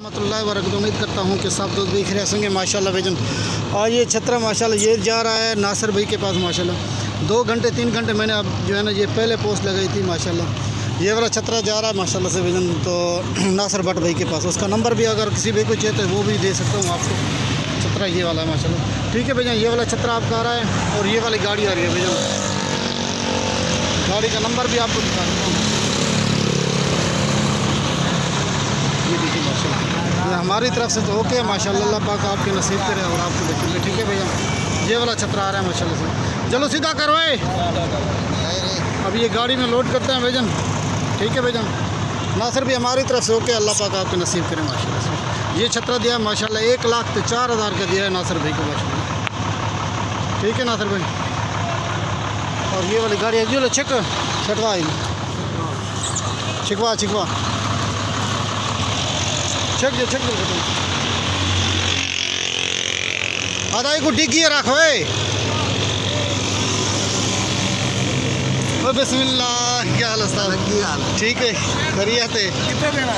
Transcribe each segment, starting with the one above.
रहमतुल्लाहि व बरकातहू। उम्मीद करता हूँ कि सब दोस्त भी खैरियत होंगे माशाल्लाह भाईजान। और ये छतरा माशाल्लाह ये जा रहा है नासिर भाई के पास माशाल्लाह। 2 घंटे 3 घंटे मैंने अब जो है ना ये पहले पोस्ट लगाई थी माशाल्लाह। ये वाला छतरा जा रहा है माशाल्लाह से भाईजान तो नासिर भट्ट भाई के पास। उसका नंबर भी अगर किसी भाई को चाहिए तो वो भी दे सकता हूँ आपको। छतरा ये वाला है माशाल्लाह। ठीक है भाईजान, ये वाला छतरा आपका आ रहा है और ये वाली गाड़ी आ रही है भाईजान। गाड़ी का नंबर भी आपको दिखा देता हूँ। ये देखिए माशाल्लाह हमारी तरफ से तो ओके है माशाल्लाह। अल्लाह पाक आपके नसीब करे और आपको देखेंगे। ठीक है भैया, ये वाला छतरा आ रहा है माशाल्लाह से। चलो सीधा करो अब ये गाड़ी में लोड करते हैं भाईजान। ठीक है भाईजान, नासिर भी हमारी तरफ से ओके। अल्लाह पाक आपके नसीब करें माशाल्लाह से। ये छतरा दिया है माशाल्लाह 1,04,000 का दिया है नासिर भाई को माशाल्लाह। ठीक है नासिर भाई। और ये वाली गाड़ी है जो छिक छटवा छिकवा छिकवा छक आधा को डिग्गी रखो बिस्मिल्लाह। क्या हाल है? ठीक है खैरियत है। कितना देना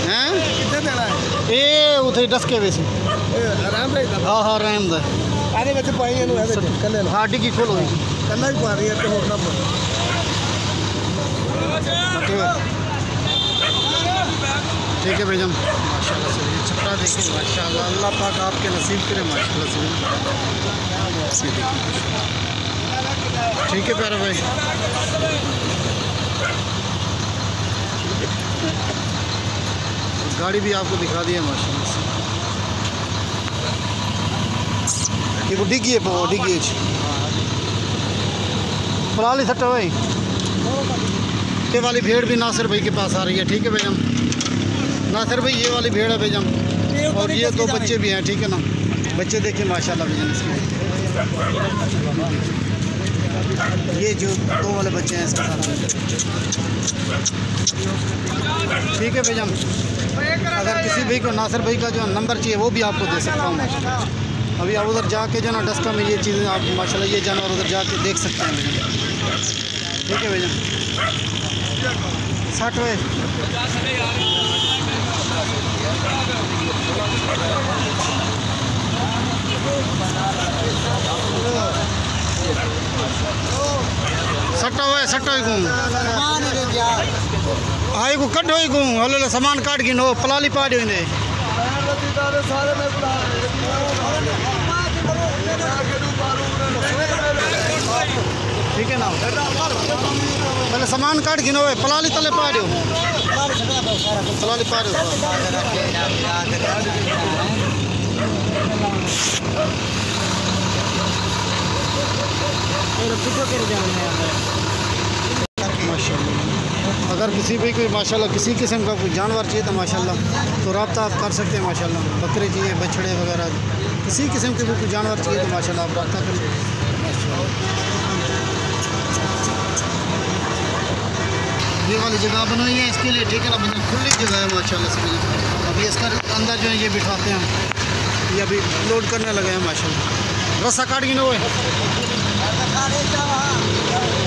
हैं? कितना देना है? ये उधर डसके वैसे आराम है। हाँ हाँ आराम दा अरे बच्चे पाएंगे ना कल हाँ डिग्गी खोलो कल ही पा रही है तो होना पड़े। ठीक है भाईजान माशाल्लाह से। ये छतरा देखिए माशाल्लाह। अल्लाह पाक आपके नसीब करे माशाल्लाह से। ठीक है प्यारे भाई। गाड़ी भी आपको दिखा दी है माशाल्लाह से। ये वो डिग्गी है डिग्गी पलाली सट्टा भाई। ये वाली भेड़ भी नासिर भाई के पास आ रही है। ठीक है भाईजान, नासिर भाई ये वाली भेड़ है भाईजान। और ये 2 बच्चे भी हैं। ठीक है ना, बच्चे देखिए माशाल्लाह भाईजान इसके। ये जो 2 वाले बच्चे हैं इसके साथ। ठीक है भाईजान, अगर किसी भाई को नासिर भाई का जो नंबर चाहिए वो भी आपको दे सकता हूँ माशाल्लाह। अभी आप उधर जाके जो ना डस्का में ये चीज़ें आप माशाल्लाह ये जानवर उधर जाके देख सकते हैं भाईजान। ठीक है भाईजान 60 वे सट्टा हुई घूम आई को कट हुई घूम हलो सामान काट गिनो पलाली पाड़ी हुई। ठीक है ना, पहले सामान काट गिनो पलाली तले पाड़ो पलाली पाड़ो। माशाल्लाह अगर किसी भी कोई माशाल्लाह किसी किस्म का कोई जानवर चाहिए तो माशाल्लाह तो रब्ता आप कर सकते हैं माशाल्लाह। बकरे चाहिए बछड़े वगैरह किसी किस्म के भी कोई जानवर चाहिए तो माशाल्लाह आप रब्ता करें। ये वाली जगह बनाई है इसके लिए। ठीक है ना, मतलब खुली जगह है माशाल्लाह से। अभी इसका अंदर जो है ये बिठाते हैं, ये अभी लोड करने लगे हैं माशाल्लाह। रस्सा काट गिनो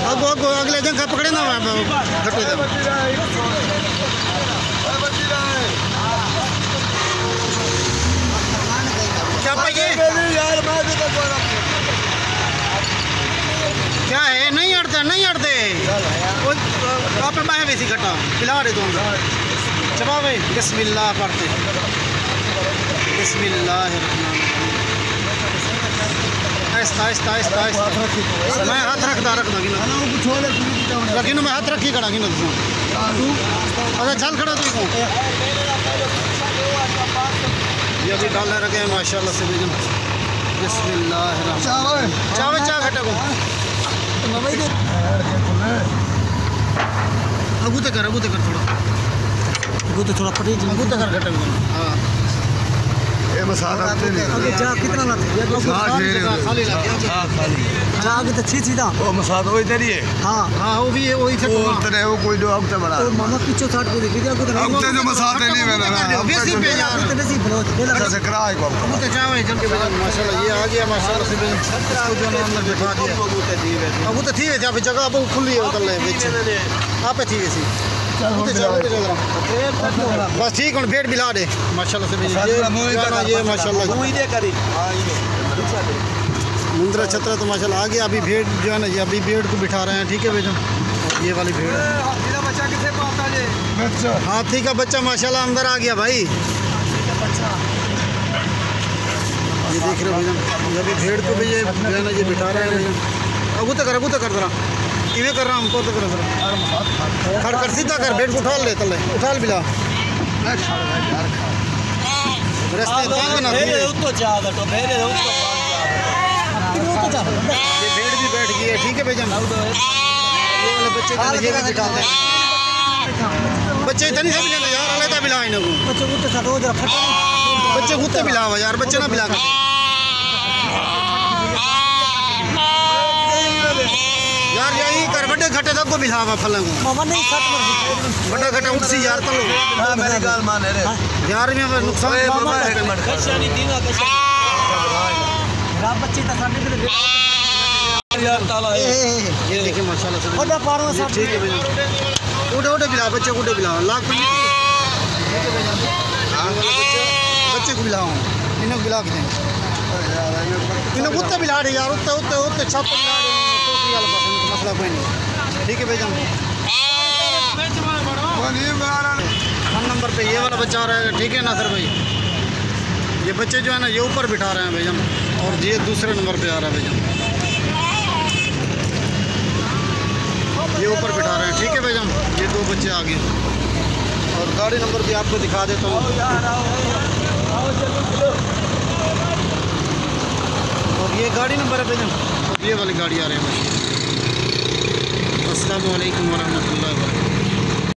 अगो अगो अगले जगह पकड़े ना घटे दे। क्या पाइए क्या है? नहीं अड़ते आप बाहें वैसी घटा पिला रहे दो चबा भाई। बिस्मिल्लाह पढ़ते बिस्मिल्लाह आहिस्ता आहिस्ता आहिस्ता आहिस्ता। मैं हाथ रखता लेकिन मैं हाथ रखी खड़ा गिनो अच्छा चल खड़ा तू ये अभी डालने रखे हैं माशाल्लाह से भाईजान। बिस्मिल्लाह चावल चा घटा को अगू तक कर थोड़ा पटी अगू तक कर घटा। हाँ ये मसाला अभी जा कितना ना खाली जा आगे तो सीधा वो मसाला वही तेरी है। हाँ हाँ वो भी है वही से वो तेरे वो कोई दो अब तो बड़ा मामा पीछे साइड को देखिए अब तो जो मसाला नहीं मैंने बेसी पे यार तो बेसी बहुत बेला से कराए को अब तो जाओ जल के माशाल्लाह ये आ गया माशाल्लाह से इसको जो अंदर बिठा दिया। अब वो तो ठीक है जगह अब खुली है उधर ले बीच आप थी वैसी बस ठीक है भेड़ बिला दे माशाल्लाह से ये माशाल्लाह मुंद्रा छतरा तो माशाल्लाह आ गया। अभी भेड़ जो है ना ये अभी भेड़ को बिठा रहे हैं, ठीक है भाईजान। ये वाली भेड़ हाथी का बच्चा माशाल्लाह अंदर आ गया भाई। ये देख रहे हो भाईजान, अभी भेड़ को भी ये जो है ना ये बिठा रहे हैं भाईजान। अगू तक कर जरा इवें कर रहा हमको तो कर जरा खड़ कर सीधा कर भेड़ को उठा ले तले उठा बिला रास्ते तंग ना ये भेड़ भी बैठ गई है, ठीक है भाईजान। ये वाले बच्चे को ये भी बिठाते हैं, बच्चे इतनी से बिला यार अलग बिला इनको बच्चे कुत्ते बिलावा यार, बच्चे ना बिला यार यही कर बड़े घटे तक को बिलावा फलन बड़ा घटा उठसी यार तलो मेरी गाल मान रे यार में नुकसान बच्चे ये देखिए माशाल्लाह से ठीक है भाई उड़े उड़े बिला बच्चे को उड़े बिला लाख बच्चे को बिलाओ इन्हें बिला के दें इन्हें उत्ते बिला रहे यार उत्ते उत्ते उत्ते छत बिला रहे मसला कोई नहीं, ठीक है भाईजान। 1 नंबर पे ये वाला बच्चा आ रहा है, ठीक है नासिर भाई। ये बच्चे जो है ना ये ऊपर बिठा रहे हैं भाईजान और ये दूसरे नंबर पे आ रहा है भाईजान, ये ऊपर बिठा रहे हैं, ठीक है भाईजान। ये 2 बच्चे आ गए और गाड़ी नंबर भी आपको दिखा देता हूँ। और ये गाड़ी नंबर है भाईजान, ये वाली गाड़ी आ रही है भाई। अस्सलाम वालेकुम वरहमतुल्लाहि वबरकातुहू।